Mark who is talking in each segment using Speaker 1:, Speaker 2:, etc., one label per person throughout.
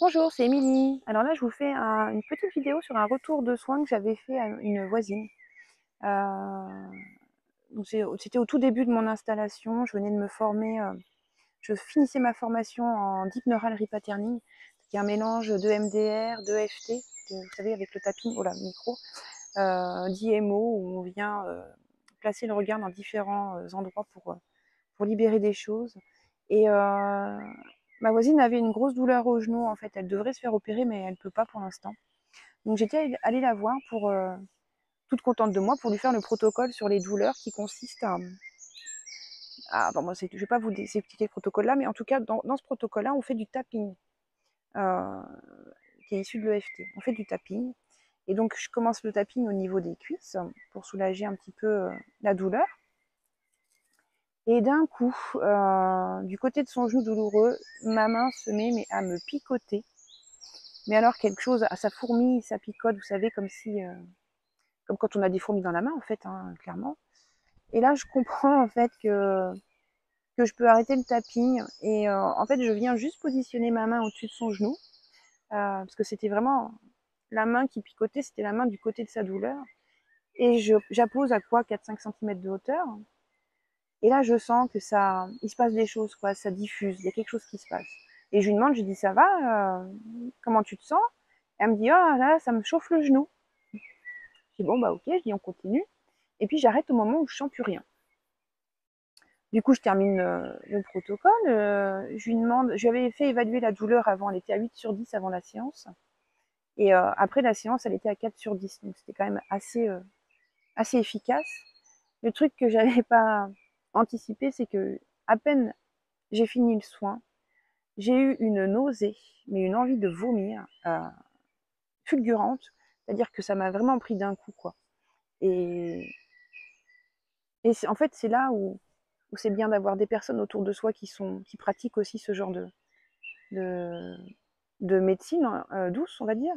Speaker 1: Bonjour, c'est Émilie. Alors là, je vous fais une petite vidéo sur un retour de soins que j'avais fait à une voisine. C'était au tout début de mon installation. Je venais de me former, je finissais ma formation en Deep Neural Repatterning, qui est un mélange de MDR, de FT, vous savez, avec le tapping, oh là, le micro, d'IMO, où on vient placer le regard dans différents endroits pour libérer des choses. Et ma voisine avait une grosse douleur au genou, en fait. Elle devrait se faire opérer, mais elle ne peut pas pour l'instant. Donc j'étais allée la voir pour, toute contente de moi, pour lui faire le protocole sur les douleurs qui consiste bon, moi, je ne vais pas vous expliquer le protocole là, mais en tout cas, dans ce protocole-là, on fait du tapping, euh, qui est issu de l'EFT. On fait du tapping. Et donc, je commence le tapping au niveau des cuisses pour soulager un petit peu la douleur. Et d'un coup, du côté de son genou douloureux, ma main se met à me picoter. Mais alors quelque chose, ça fourmille, ça picote, vous savez, comme quand on a des fourmis dans la main, en fait, hein, clairement. Et là, je comprends en fait que je peux arrêter le tapping. Et en fait, je viens juste positionner ma main au-dessus de son genou, parce que c'était vraiment la main qui picotait, c'était la main du côté de sa douleur. Et j'appose à quoi 4-5 cm de hauteur. Et là, je sens que il se passe des choses, quoi, ça diffuse, il y a quelque chose qui se passe. Et je lui demande, je lui dis, ça va, comment tu te sens? Elle me dit, oh là, ça me chauffe le genou. Je dis, bon, bah ok, je dis, on continue. Et puis j'arrête au moment où je sens plus rien. Du coup, je termine le protocole. Je lui demande, je lui avais fait évaluer la douleur avant, elle était à 8 sur 10 avant la séance. Et après la séance, elle était à 4 sur 10. Donc c'était quand même assez efficace. Le truc que j'avais pas anticipé, c'est que à peine j'ai fini le soin, j'ai eu une nausée, mais une envie de vomir fulgurante. C'est-à-dire que ça m'a vraiment pris d'un coup, quoi. Et, et en fait, c'est là où c'est bien d'avoir des personnes autour de soi qui pratiquent aussi ce genre de, de médecine douce, on va dire.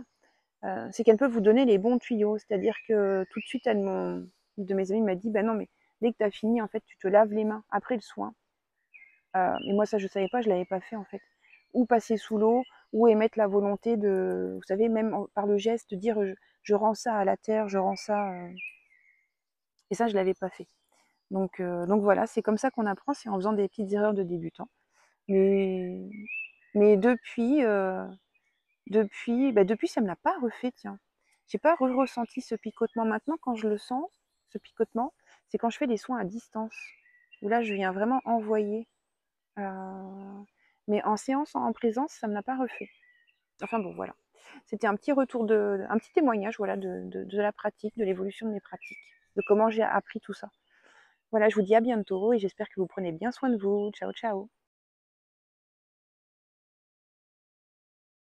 Speaker 1: C'est qu'elles peuvent vous donner les bons tuyaux. C'est-à-dire que tout de suite, une de mes amies m'a dit, bah non, mais dès que tu as fini, en fait, tu te laves les mains après le soin. Et moi, ça, je ne savais pas, je ne l'avais pas fait, en fait. Ou passer sous l'eau, ou émettre la volonté de, vous savez, même par le geste, de dire, je rends ça à la terre, je rends ça. Et ça, je ne l'avais pas fait. Donc voilà, c'est comme ça qu'on apprend, c'est en faisant des petites erreurs de débutant. Mais, mais depuis, ça ne me l'a pas refait, tiens. J'ai pas ressenti ce picotement. Maintenant, quand je le sens, ce picotement, c'est quand je fais des soins à distance. Où là, je viens vraiment envoyer. Mais en séance, en présence, ça ne me l'a pas refait. Enfin bon, voilà. C'était un petit un petit témoignage, voilà, de la pratique, de l'évolution de mes pratiques, de comment j'ai appris tout ça. Voilà, je vous dis à bientôt et j'espère que vous prenez bien soin de vous. Ciao, ciao.